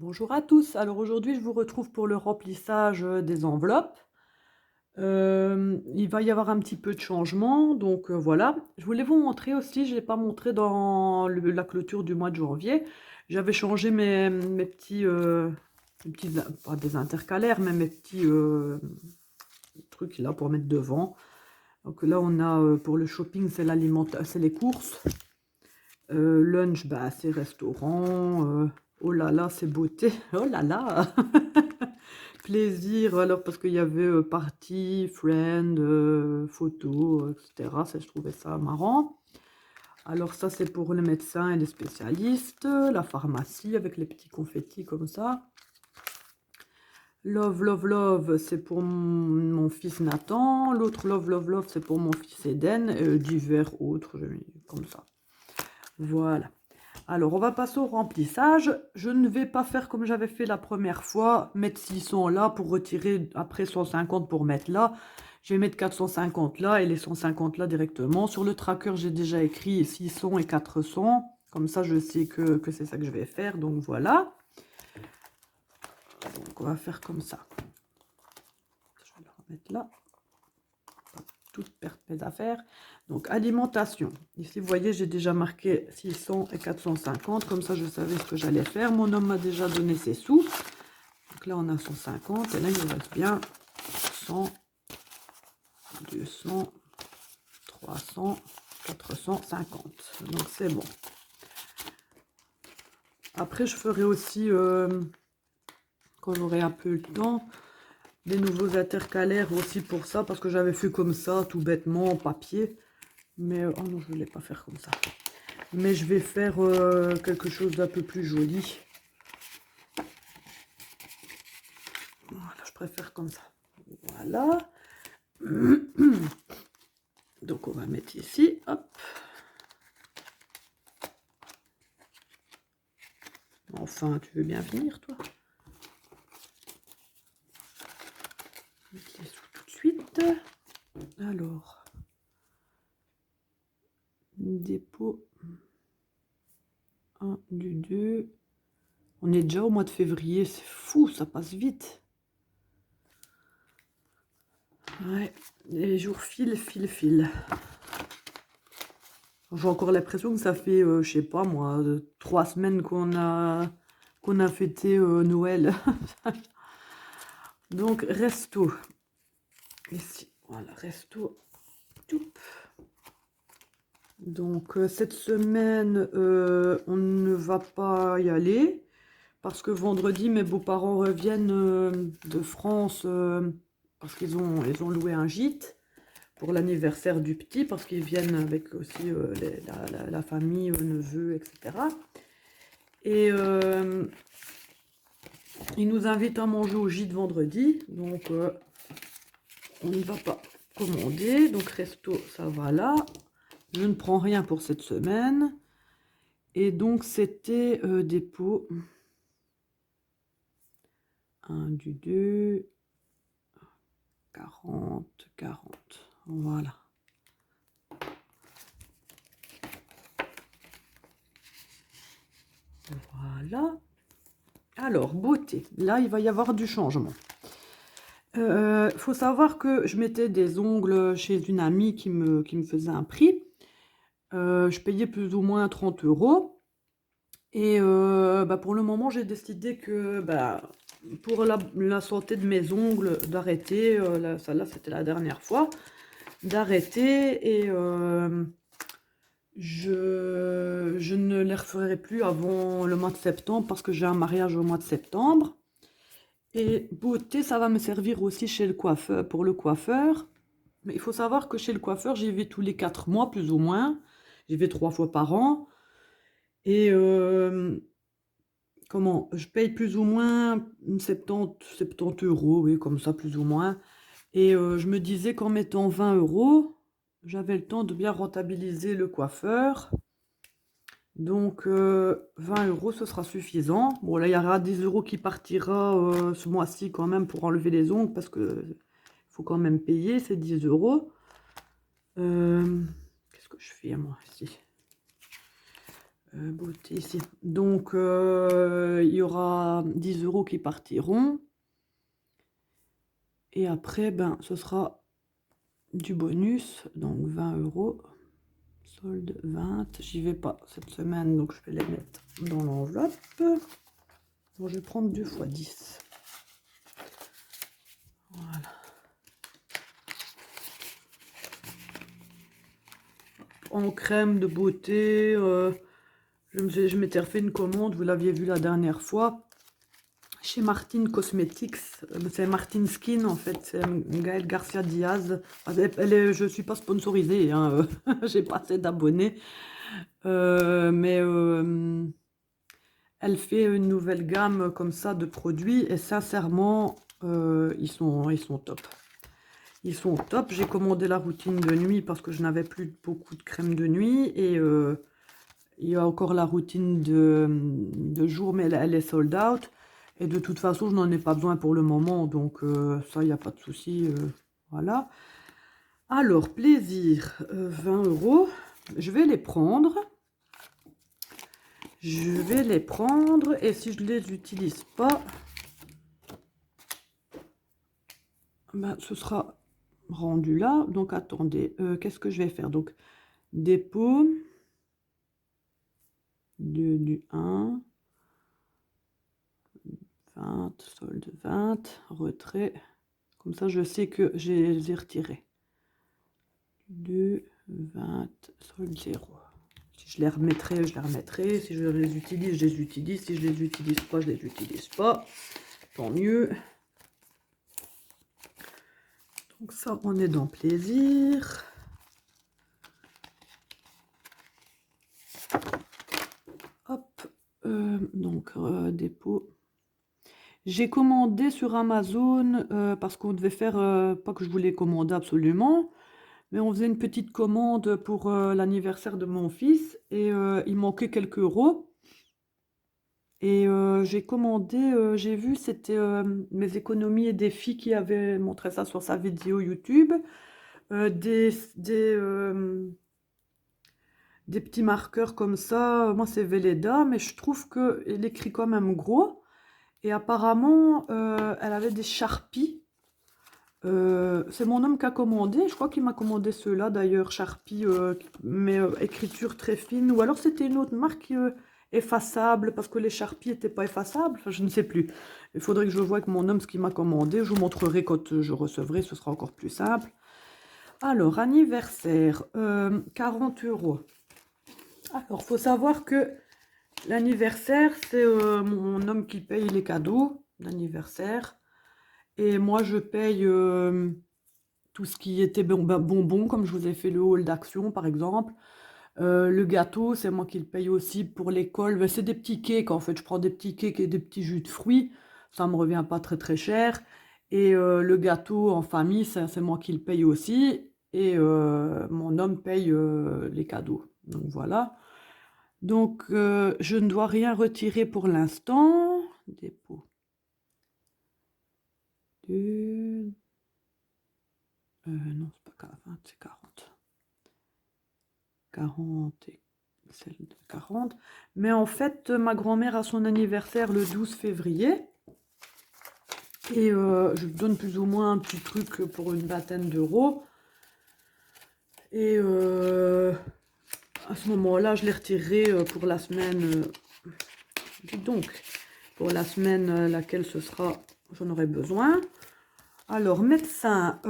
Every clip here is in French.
Bonjour à tous. Alors aujourd'hui, je vous retrouve pour le remplissage des enveloppes. Il va y avoir un petit peu de changement, donc voilà. Je voulais vous montrer aussi, je ne l'ai pas montré dans la clôture du mois de janvier. J'avais changé mes petits, pas des intercalaires, mais mes petits trucs là pour mettre devant. Donc là, on a pour le shopping, c'est les courses. Lunch, bah, c'est restaurant. Oh là là, c'est beauté. Oh là là. Plaisir, alors parce qu'il y avait party, friend, photo, etc. Ça, je trouvais ça marrant. Alors ça, c'est pour les médecins et les spécialistes. La pharmacie avec les petits confettis comme ça. Love, love, love, c'est pour mon fils Nathan. L'autre love, love, love, c'est pour mon fils Eden. Divers autres, j'ai mis comme ça. Voilà. Alors, on va passer au remplissage. Je ne vais pas faire comme j'avais fait la première fois, mettre 600 là pour retirer après 150 pour mettre là. Je vais mettre 450 là et les 150 là directement. Sur le tracker, j'ai déjà écrit 600 et 400. Comme ça, je sais que c'est ça que je vais faire. Donc, voilà. Donc, on va faire comme ça. Je vais le remettre là. Toutes perdre mes affaires. Donc, alimentation. Ici, vous voyez, j'ai déjà marqué 600 et 450. Comme ça, je savais ce que j'allais faire. Mon homme m'a déjà donné ses sous. Donc là, on a 150. Et là, il nous reste bien 100, 200, 300, 450. Donc, c'est bon. Après, je ferai aussi, quand j'aurai un peu le temps, des nouveaux intercalaires aussi pour ça. Parce que j'avais fait comme ça, tout bêtement, en papier. Mais, oh non, je ne voulais pas faire comme ça. Mais je vais faire quelque chose d'un peu plus joli. Voilà, je préfère comme ça. Voilà. Donc on va mettre ici. Hop. Enfin, tu veux bien venir, toi? Mettre les sous tout de suite. Alors. Dépôt. 1 du 2. On est déjà au mois de février. C'est fou, ça passe vite. Ouais, les jours filent, filent, filent. J'ai encore l'impression que ça fait, je sais pas moi, 3 semaines qu'on a fêté Noël. Donc, resto. Ici, voilà, resto. Toup. Donc, cette semaine, on ne va pas y aller. Parce que vendredi, mes beaux-parents reviennent de France. Parce ils ont loué un gîte pour l'anniversaire du petit. Parce qu'ils viennent avec aussi la famille, neveux, etc. Et ils nous invitent à manger au gîte vendredi. Donc, on ne va pas commander. Donc, resto, ça va là. Je ne prends rien pour cette semaine. Et donc, c'était dépôt. 1 du 2. 40, 40. Voilà. Voilà. Alors, beauté. Là, il va y avoir du changement. Faut savoir que je mettais des ongles chez une amie qui me faisait un prix. Je payais plus ou moins 30 euros. Et bah, pour le moment, j'ai décidé que bah, pour la santé de mes ongles, d'arrêter. Celle-là, c'était la dernière fois. D'arrêter et je ne les referai plus avant le mois de septembre parce que j'ai un mariage au mois de septembre. Et beauté, ça va me servir aussi chez le coiffeur, pour le coiffeur. Mais il faut savoir que chez le coiffeur, j'y vais tous les 4 mois, plus ou moins. J'y vais 3 fois par an. Et comment? Je paye plus ou moins 70 euros, oui, comme ça, plus ou moins. Et je me disais qu'en mettant 20 euros, j'avais le temps de bien rentabiliser le coiffeur. Donc, 20 euros, ce sera suffisant. Bon, là, il y aura 10 euros qui partira ce mois-ci quand même pour enlever les ongles parce que faut quand même payer ces 10 euros. Qu'est-ce que je fais, moi, ici? beauté ici. Donc, il y aura 10 € qui partiront. Et après, ben, ce sera du bonus, donc 20 €. Solde 20. J'y vais pas cette semaine, donc je vais les mettre dans l'enveloppe. Bon, je vais prendre 2 fois 10. Voilà. En crème de beauté, je m'étais refait une commande, vous l'aviez vu la dernière fois, chez Martin Cosmetics. C'est Martin Skin en fait, c'est Gaëlle Garcia Diaz. Je ne suis pas sponsorisée, hein, j'ai pas assez d'abonnés. Mais elle fait une nouvelle gamme comme ça de produits et sincèrement, ils sont top. Ils sont top. J'ai commandé la routine de nuit parce que je n'avais plus beaucoup de crème de nuit. Et il y a encore la routine de jour, mais elle est sold out. Et de toute façon, je n'en ai pas besoin pour le moment. Donc ça, il n'y a pas de souci. Voilà. Alors, plaisir, 20 €. Je vais les prendre. Je vais les prendre. Et si je ne les utilise pas, ben, ce sera rendu là. Donc, attendez. Qu'est-ce que je vais faire? Donc, dépôt. Du 1. 20. Solde 20. Retrait. Comme ça, je sais que je les ai retirés. 2, 20, solde 0. Si je les remettrai, je les remettrai. Si je les utilise, je les utilise. Si je les utilise pas, je les utilise pas. Tant mieux. Donc ça, on est dans plaisir. Hop. Donc, dépôt. J'ai commandé sur Amazon parce qu'on devait faire, pas que je voulais commander absolument, mais on faisait une petite commande pour l'anniversaire de mon fils et il manquait quelques euros. Et j'ai commandé, j'ai vu, c'était mes économies et défis qui avaient montré ça sur sa vidéo YouTube. Des petits marqueurs comme ça. Moi, c'est Velleda, mais je trouve qu'il écrit quand même gros. Et apparemment, elle avait des Sharpies. C'est mon homme qui a commandé. Je crois qu'il m'a commandé ceux-là, d'ailleurs, Sharpie, mais écriture très fine. Ou alors, c'était une autre marque effaçable, parce que les Sharpies n'étaient pas effaçables. Enfin, je ne sais plus. Il faudrait que je voie avec mon homme ce qu'il m'a commandé. Je vous montrerai quand je recevrai. Ce sera encore plus simple. Alors, anniversaire, 40 €. Alors, il faut savoir que l'anniversaire, c'est mon homme qui paye les cadeaux d'anniversaire. Et moi, je paye tout ce qui était bonbons, comme je vous ai fait le haul d'action, par exemple. Le gâteau, c'est moi qui le paye aussi pour l'école. C'est des petits cakes, en fait. Je prends des petits cakes et des petits jus de fruits. Ça ne me revient pas très, très cher. Et le gâteau en famille, c'est moi qui le paye aussi. Et mon homme paye les cadeaux. Donc, voilà. Donc, je ne dois rien retirer pour l'instant. Dépôt. Non, c'est pas 20, c'est 40. 40 et celle de 40. Mais en fait, ma grand-mère a son anniversaire le 12 février. Et je lui donne plus ou moins un petit truc pour une vingtaine d'euros. Et à ce moment-là, je les retirerai pour la semaine. Donc, pour la semaine laquelle ce sera, j'en aurai besoin. Alors, médecin,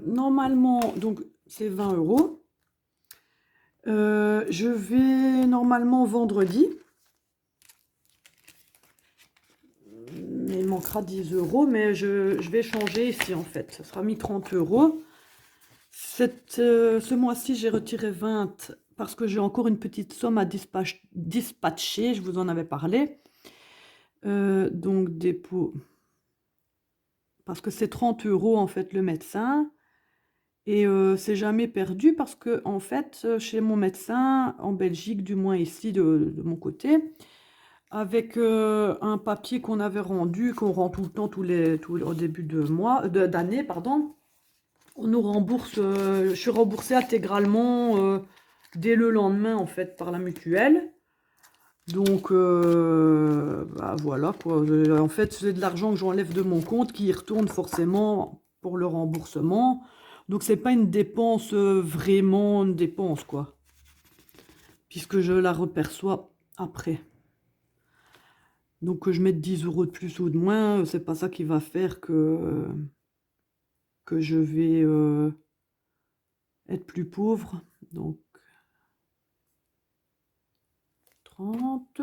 normalement, donc c'est 20 €. Je vais normalement vendredi. Il manquera 10 €, mais je vais changer ici en fait. Ça sera mis 30 €. Ce mois-ci, j'ai retiré 20 parce que j'ai encore une petite somme à dispatcher. Je vous en avais parlé. Donc, dépôt. Parce que c'est 30 € en fait le médecin. Et c'est jamais perdu parce que en fait, chez mon médecin, en Belgique, du moins ici de mon côté, avec un papier qu'on avait rendu, qu'on rend tout le temps, au début d'année, pardon, on nous rembourse, je suis remboursée intégralement dès le lendemain en fait par la mutuelle. Donc, bah, voilà quoi. En fait, c'est de l'argent que j'enlève de mon compte qui y retourne forcément pour le remboursement. Donc, c'est pas une dépense, vraiment une dépense quoi. Puisque je la reperçois après. Donc, que je mette 10 € de plus ou de moins, c'est pas ça qui va faire que je vais être plus pauvre. Donc, 30.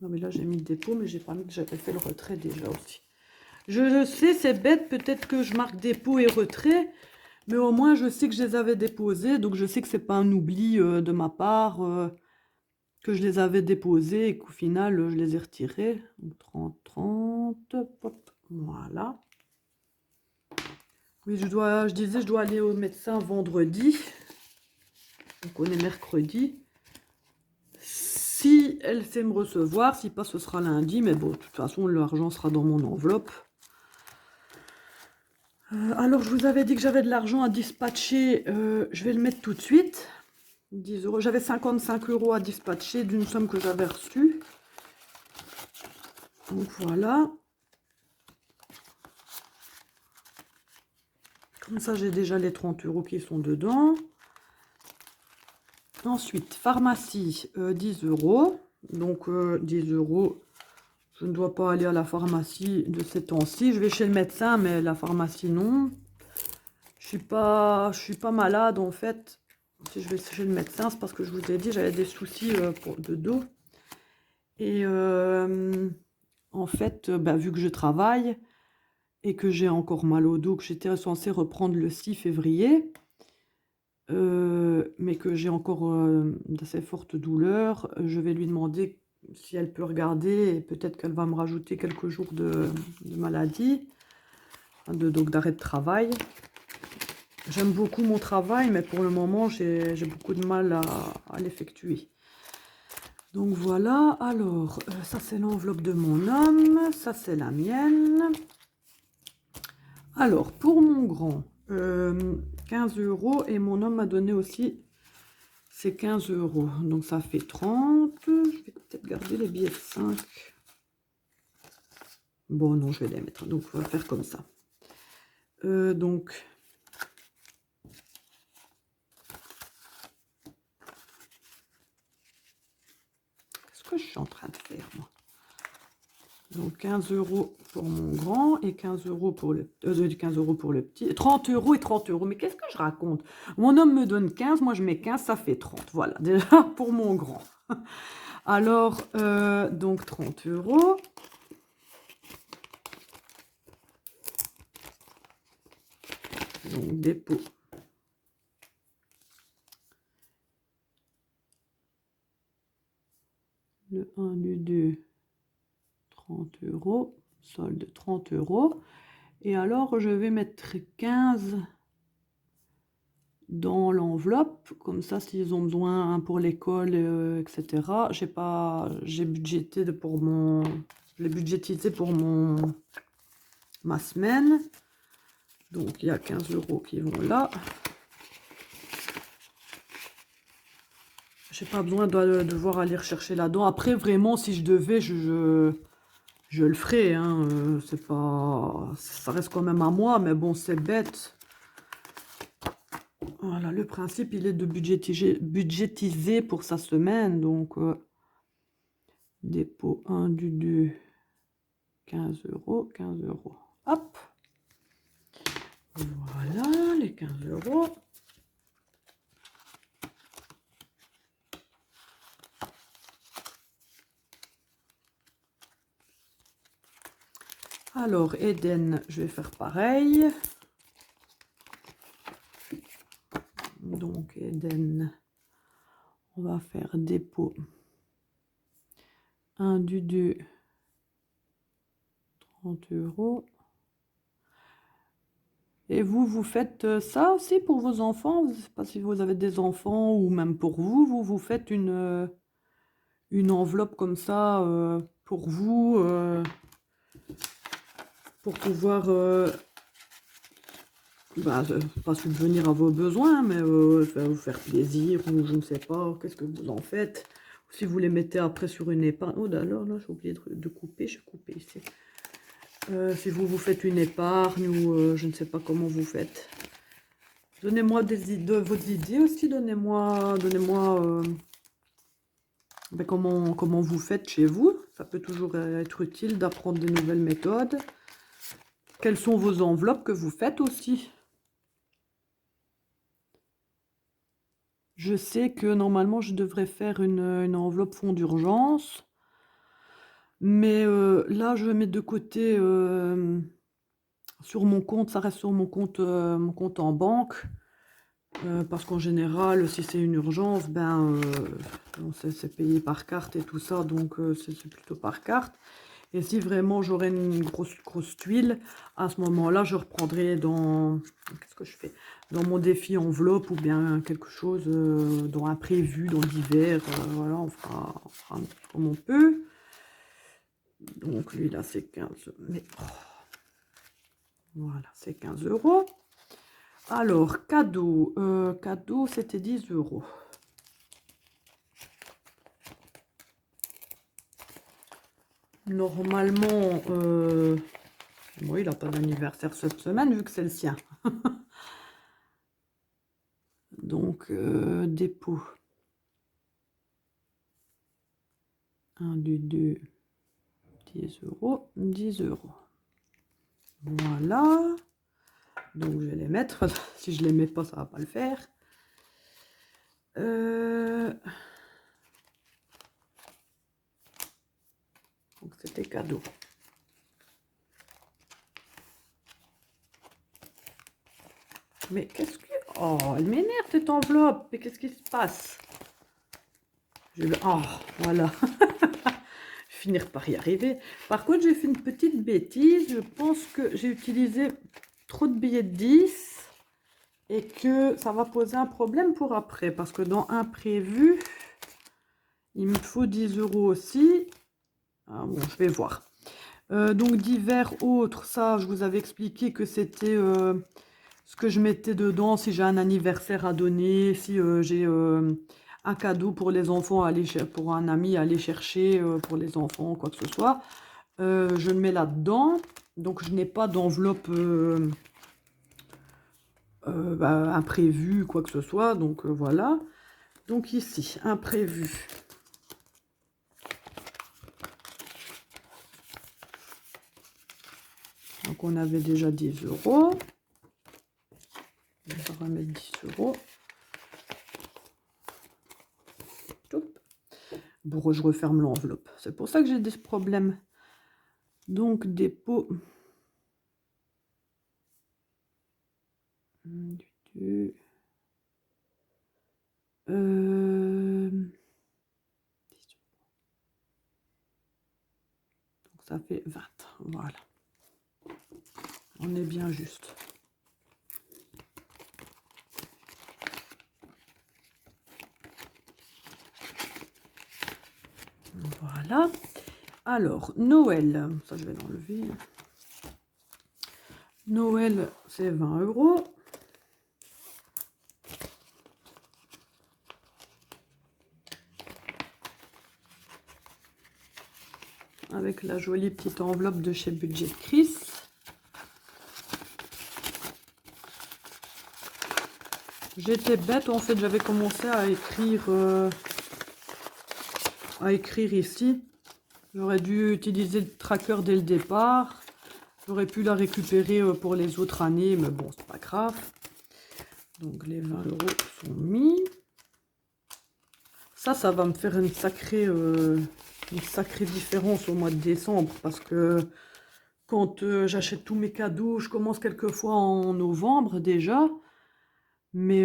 Non, mais là, j'ai mis le dépôt, mais j'ai pas mis que j'avais fait le retrait déjà aussi. Je le sais, c'est bête, peut-être que je marque dépôt et retrait, mais au moins, je sais que je les avais déposés, donc je sais que c'est pas un oubli de ma part, que je les avais déposés et qu'au final, je les ai retirés. Donc, 30, 30, hop, voilà. Oui, je disais, je dois aller au médecin vendredi. Donc, on est mercredi. Si elle sait me recevoir, si pas, ce sera lundi. Mais bon, de toute façon, l'argent sera dans mon enveloppe. Alors, je vous avais dit que j'avais de l'argent à dispatcher. Je vais le mettre tout de suite. 10 €. J'avais 55 € à dispatcher d'une somme que j'avais reçue. Donc, voilà. Comme ça, j'ai déjà les 30 € qui sont dedans. Ensuite, pharmacie, 10 €. Donc, 10 €. Je ne dois pas aller à la pharmacie de ces temps-ci. Je vais chez le médecin, mais la pharmacie, non. Je suis pas malade, en fait. Si je vais chez le médecin, c'est parce que je vous ai dit, j'avais des soucis de dos. Et en fait, bah, vu que je travaille et que j'ai encore mal au dos, que j'étais censée reprendre le 6 février, mais que j'ai encore d'assez fortes douleurs, je vais lui demander si elle peut regarder et peut-être qu'elle va me rajouter quelques jours de maladie, donc d'arrêt de travail. J'aime beaucoup mon travail, mais pour le moment, j'ai beaucoup de mal à l'effectuer. Donc voilà, alors, ça c'est l'enveloppe de mon homme, ça c'est la mienne. Alors, pour mon grand, 15 € et mon homme m'a donné aussi ses 15 €. Donc ça fait 30. Je vais peut-être garder les billets de 5. Bon, non, je vais les mettre. Donc, on va faire comme ça. Donc, qu'est-ce que je suis en train de faire, moi? Donc, 15 € pour mon grand et 15 € pour le, 15 € pour le petit. 30 € et 30 €. Mais qu'est-ce que je raconte? Mon homme me donne 15, moi je mets 15, ça fait 30. Voilà, déjà pour mon grand. Alors, donc 30 €. Donc, dépôt. Le 1 du 2, 30 €. Solde 30 €. Et alors, je vais mettre 15 dans l'enveloppe. Comme ça, s'ils ont besoin pour l'école, etc. J'ai budgété pour mon... Je l'ai budgétisé pour ma semaine. Donc, il y a 15 € qui vont là. J'ai pas besoin de devoir aller rechercher là-dedans. Après, vraiment, si je devais, je le ferais. Hein. C'est pas... Ça reste quand même à moi, mais bon, c'est bête. Voilà, le principe, il est de budgétiser pour sa semaine. Donc, dépôt 1 du 2, 15 €, 15 €. Hop. Voilà, les 15 €. Alors, Eden, je vais faire pareil. Donc, Eden, on va faire dépôt 1 du 2, 30 €. Et vous faites ça aussi pour vos enfants? Je ne sais pas si vous avez des enfants ou même pour vous, vous faites une enveloppe comme ça pour vous, pour pouvoir bah, pas subvenir à vos besoins, mais vous faire plaisir ou je ne sais pas, qu'est-ce que vous en faites? Si vous les mettez après sur une épargne... Oh alors là, j'ai oublié de couper, je vais couper ici. Si vous faites une épargne ou je ne sais pas comment vous faites. Donnez-moi votre idée aussi, donnez-moi ben, comment vous faites chez vous. Ça peut toujours être utile d'apprendre des nouvelles méthodes. Quelles sont vos enveloppes que vous faites aussi? Je sais que normalement, je devrais faire une enveloppe fonds d'urgence. Mais là, je mets de côté sur mon compte, ça reste sur mon compte en banque. Parce qu'en général, si c'est une urgence, ben, c'est payé par carte et tout ça, donc c'est plutôt par carte. Et si vraiment j'aurais une grosse tuile, à ce moment-là, je reprendrai dans... Qu'est-ce que je fais? Dans mon défi enveloppe ou bien quelque chose dans imprévu, dans divers. Voilà, on fera comme on peut. Donc lui, là, c'est 15. Mais, oh, voilà, c'est 15 €. Alors, cadeau. Cadeau, c'était 10 €. Normalement, bon, il n'a pas d'anniversaire cette semaine, vu que c'est le sien. Donc, dépôt. 1, 2, 2, 10 €, 10 €. Voilà. Donc, je vais les mettre. Si je ne les mets pas, ça ne va pas le faire. Donc, c'était cadeau. Mais qu'est-ce que... Oh, elle m'énerve cette enveloppe. Mais qu'est-ce qui se passe? Oh, voilà. Finir par y arriver. Par contre, j'ai fait une petite bêtise. Je pense que j'ai utilisé trop de billets de 10 et que ça va poser un problème pour après. Parce que dans imprévu, il me faut 10 € aussi. Ah, bon, je vais voir. Donc, divers autres, ça, je vous avais expliqué que c'était ce que je mettais dedans si j'ai un anniversaire à donner, si j'ai... un cadeau pour les enfants, pour un ami à aller chercher pour les enfants, quoi que ce soit. Je le mets là-dedans. Donc, je n'ai pas d'enveloppe imprévue, quoi que ce soit. Donc, voilà. Donc, ici, imprévu. Donc, on avait déjà 10 €. On va mettre 10 €. Bon, je referme l'enveloppe. C'est pour ça que j'ai des problèmes. Donc, dépôt. 1, 2, donc, ça fait 20. Voilà. On est bien juste. Voilà. Alors, Noël. Ça, je vais l'enlever. Noël, c'est 20 €. Avec la jolie petite enveloppe de chez Budget Chris. J'étais bête, en fait, j'avais commencé à écrire ici. J'aurais dû utiliser le tracker dès le départ. J'aurais pu la récupérer pour les autres années, mais bon, c'est pas grave. Donc, les 20 € sont mis. Ça va me faire une sacrée différence au mois de décembre, parce que quand j'achète tous mes cadeaux, je commence quelquefois en novembre déjà, mais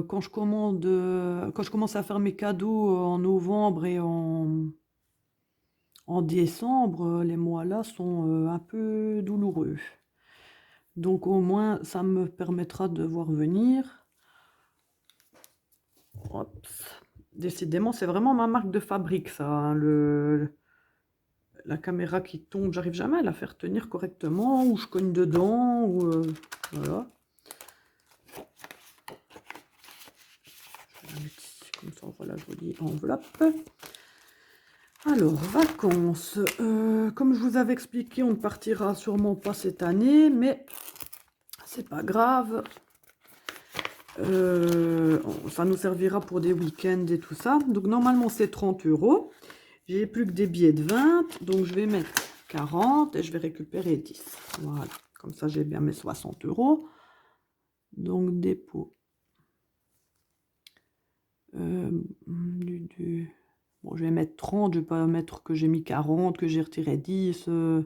quand je commence à faire mes cadeaux en novembre et en décembre, les mois-là sont un peu douloureux. Donc au moins, ça me permettra de voir venir. Hop. Décidément, c'est vraiment ma marque de fabrique, ça, hein, la caméra qui tombe, j'arrive jamais à la faire tenir correctement, ou je cogne dedans, ou voilà. Je vais la mettre ici, comme ça on voit la jolie enveloppe. Alors, vacances. Comme je vous avais expliqué, on ne partira sûrement pas cette année, mais c'est pas grave. Ça nous servira pour des week-ends et tout ça. Donc, normalement, c'est 30 €. J'ai plus que des billets de 20, donc je vais mettre 40 et je vais récupérer 10. Voilà, comme ça, j'ai bien mes 60 €. Donc, dépôt. Bon, je vais mettre 30, je vais pas mettre que j'ai mis 40, que j'ai retiré 10. On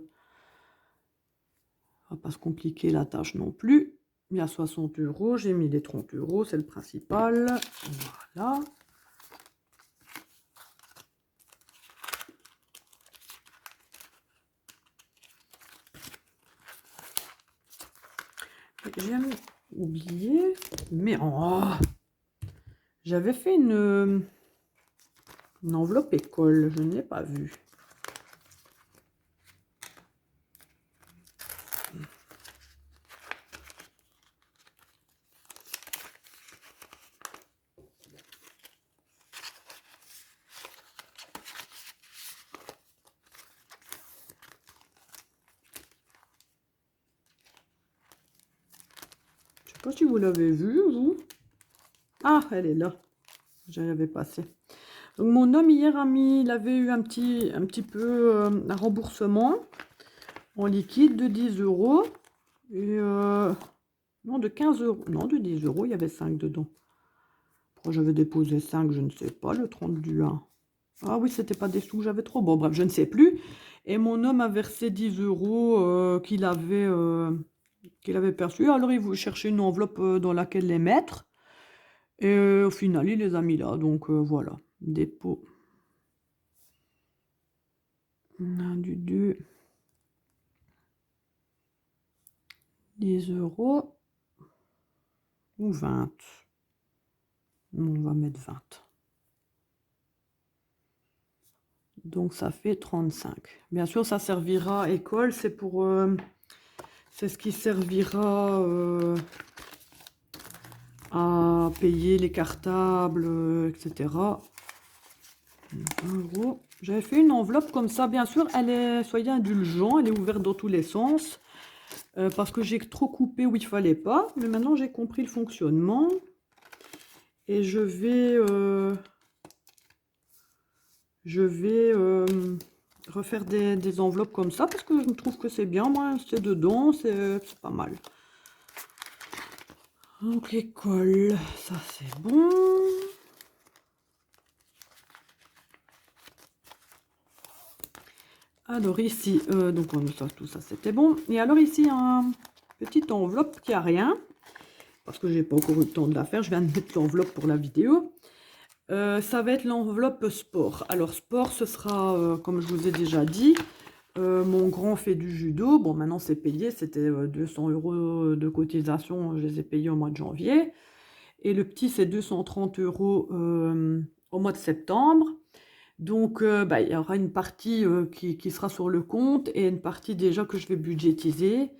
va pas se compliquer la tâche non plus. Il y a 60 €, j'ai mis les 30 €, c'est le principal. Voilà. J'ai oublié, mais oh, j'avais fait une enveloppe école, je ne l'ai pas vue. Je sais pas si vous l'avez vue, vous. Ah, elle est là. J'avais passé. Donc mon homme hier il avait eu un petit peu un remboursement en liquide de 10 €. Et non, de 15 €. Non, de 10 €, il y avait 5 dedans. Pourquoi j'avais déposé 5, je ne sais pas, le 30 du 1. Ah oui, c'était pas des sous que j'avais trop. Bon, bref, je ne sais plus. Et mon homme a versé 10 € qu'il avait perçu. Alors, il voulait chercher une enveloppe dans laquelle les mettre. Et au final, il les a mis là. Donc, voilà. Dépôt. 1 du 2. 10 € ou 20. On va mettre 20. Donc ça fait 35. Bien sûr, ça servira école, c'est pour c'est ce qui servira à payer les cartables, etc. 20 €. J'avais fait une enveloppe comme ça, bien sûr, soyez indulgents, elle est ouverte dans tous les sens. Parce que j'ai trop coupé où il fallait pas, mais maintenant j'ai compris le fonctionnement. Et je vais refaire des enveloppes comme ça parce que je trouve que c'est bien. Moi, c'est dedans, c'est pas mal. Donc l'école, ça c'est bon. Alors ici, donc tout ça c'était bon. Et alors ici, un petite enveloppe qui a rien. Parce que j'ai pas encore eu le temps de la faire. Je viens de mettre l'enveloppe pour la vidéo. Ça va être l'enveloppe sport. Alors sport, ce sera, comme je vous ai déjà dit, mon grand fait du judo. Bon, maintenant c'est payé, c'était 200 € de cotisation, je les ai payés au mois de janvier. Et le petit, c'est 230 € au mois de septembre. Donc, il y aura une partie qui sera sur le compte et une partie déjà que je vais budgétiser.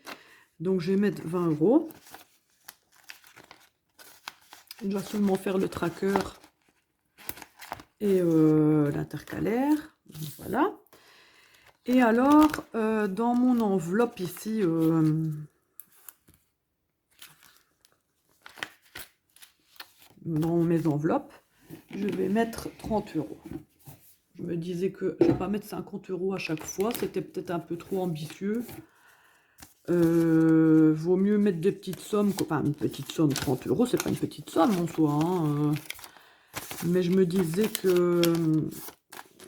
Donc, je vais mettre 20 €. Je dois seulement faire le tracker et l'intercalaire. Voilà. Et alors, dans mon enveloppe ici, dans mes enveloppes, je vais mettre 30 €. Je me disais que je ne vais pas mettre 50 € à chaque fois, c'était peut-être un peu trop ambitieux. Vaut mieux mettre des petites sommes, enfin une petite somme, 30 €, c'est pas une petite somme en soi, hein, mais je me disais que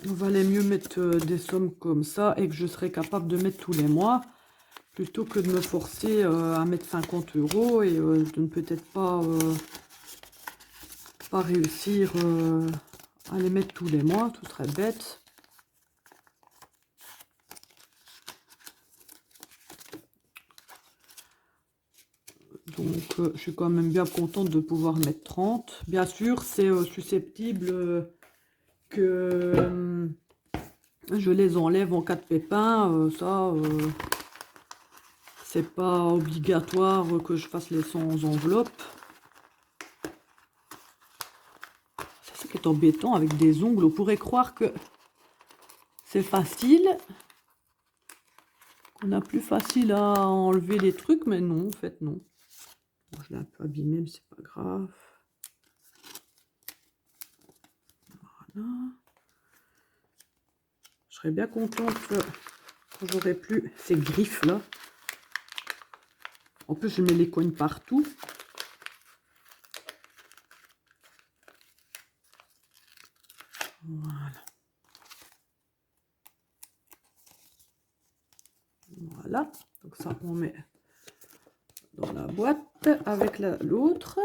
valait mieux mettre des sommes comme ça et que je serais capable de mettre tous les mois plutôt que de me forcer à mettre 50 € et de ne peut-être pas réussir à les mettre tous les mois, tout serait bête. Donc je suis quand même bien contente de pouvoir mettre 30. Bien sûr, c'est susceptible que je les enlève en cas de pépin. Ça, c'est pas obligatoire que je fasse les 100 enveloppes. C'est ça qui est embêtant avec des ongles. On pourrait croire que c'est facile. On a plus facile à enlever les trucs, mais non, en fait, non. Bon, je l'ai un peu abîmé, mais c'est pas grave. Voilà. Je serais bien contente quand j'aurai plus ces griffes-là. En plus, je mets les coins partout. Voilà. Voilà. Donc ça, on met dans la boîte avec l'autre.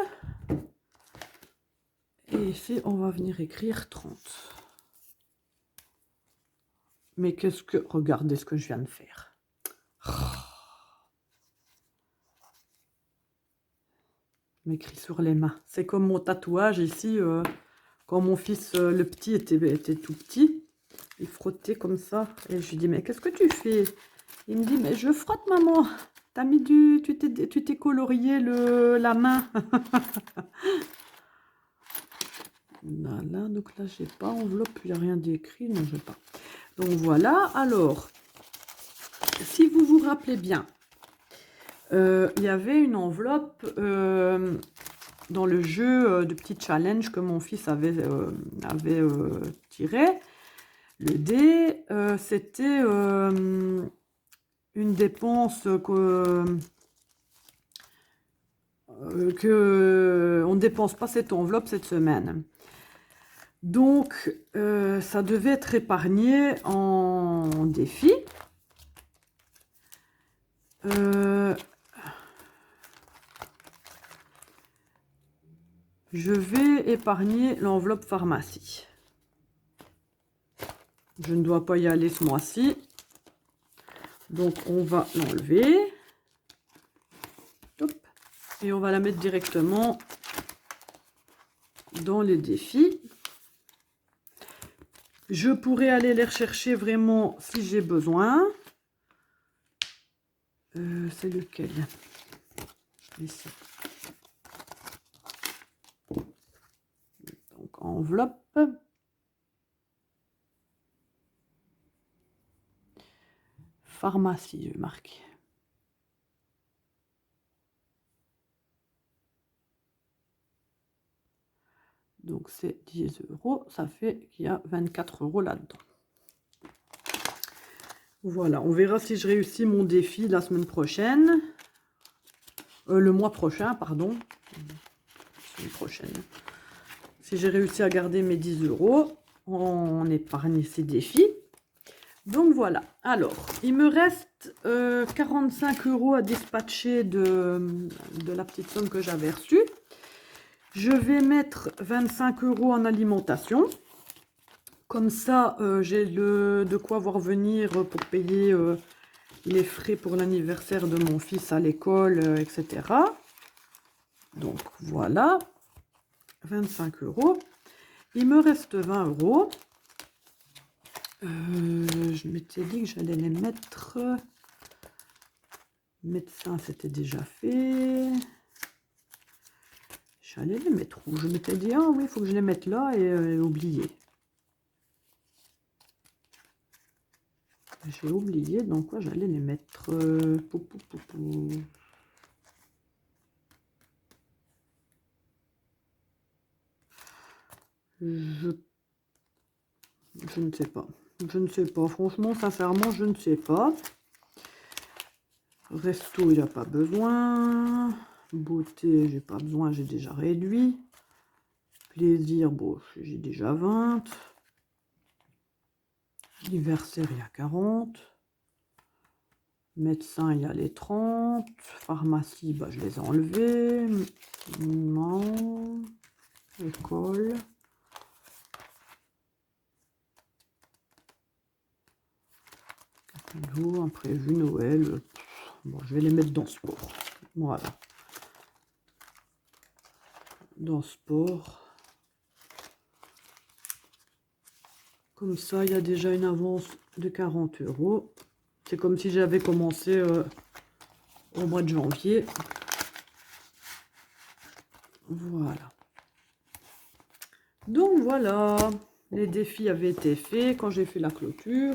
Et ici, on va venir écrire 30. Mais qu'est-ce que... Regardez ce que je viens de faire. Je m'écris sur les mains. C'est comme mon tatouage ici. Quand mon fils, le petit, était tout petit, il frottait comme ça. Et je lui dis, mais qu'est-ce que tu fais? Il me dit, mais je frotte, maman. T'as mis tu t'es colorié la main. Voilà, donc là, j'ai pas enveloppe, il n'y a rien d'écrit. Non, je n'ai pas. Donc voilà, alors, si vous vous rappelez bien, il y avait une enveloppe dans le jeu de petit challenge que mon fils avait tiré. Le dé, c'était une dépense que on ne dépense pas cette enveloppe cette semaine. Donc, ça devait être épargné en défi. Je vais épargner l'enveloppe pharmacie. Je ne dois pas y aller ce mois-ci. Donc, on va l'enlever. Et on va la mettre directement dans les défis. Je pourrais aller les rechercher vraiment si j'ai besoin. C'est lequel? Ici. Donc, enveloppe. Pharmacie, je marque. Donc, c'est 10 €. Ça fait qu'il y a 24 € là-dedans. Voilà, on verra si je réussis mon défi la semaine prochaine. Le mois prochain, pardon. La semaine prochaine. Si j'ai réussi à garder mes 10 €, on épargne ces défis. Donc voilà. Alors, il me reste 45 € à dispatcher de la petite somme que j'avais reçue. Je vais mettre 25 € en alimentation. Comme ça, j'ai de quoi voir venir pour payer les frais pour l'anniversaire de mon fils à l'école, etc. Donc voilà, 25 €. Il me reste 20 €. Je m'étais dit que j'allais les mettre. Médecin, c'était déjà fait. J'allais les mettre où? Je m'étais dit, ah oui, il faut que je les mette là et oublier. J'ai oublié dans quoi j'allais les mettre. Je ne sais pas. Je ne sais pas. Franchement, sincèrement, je ne sais pas. Resto, il n'y a pas besoin. Beauté, j'ai pas besoin, j'ai déjà réduit. Plaisir, bon, j'ai déjà 20. Anniversaire, il y a 40. Médecin, il y a les 30. Pharmacie, bah, je les ai enlevés. Non. École. Cadeau, imprévu, Noël. Bon, je vais les mettre dans sport. Voilà. Dans sport. Comme ça, il y a déjà une avance de 40 €. C'est comme si j'avais commencé au mois de janvier. Voilà. Donc voilà. Les défis avaient été faits quand j'ai fait la clôture.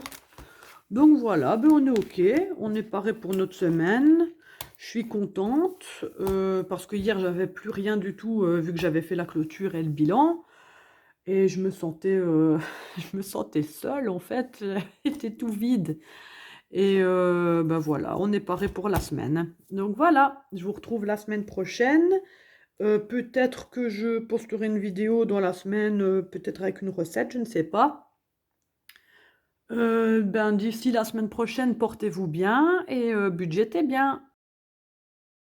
Donc voilà, ben on est OK. On est paré pour notre semaine. Je suis contente parce que hier, j'avais plus rien du tout vu que j'avais fait la clôture et le bilan. Et je me sentais, je me sentais seule en fait. C'était tout vide. Et ben voilà, on est paré pour la semaine. Donc voilà, je vous retrouve la semaine prochaine. Peut-être que je posterai une vidéo dans la semaine, peut-être avec une recette, je ne sais pas. Ben d'ici la semaine prochaine, portez-vous bien et budgétez bien.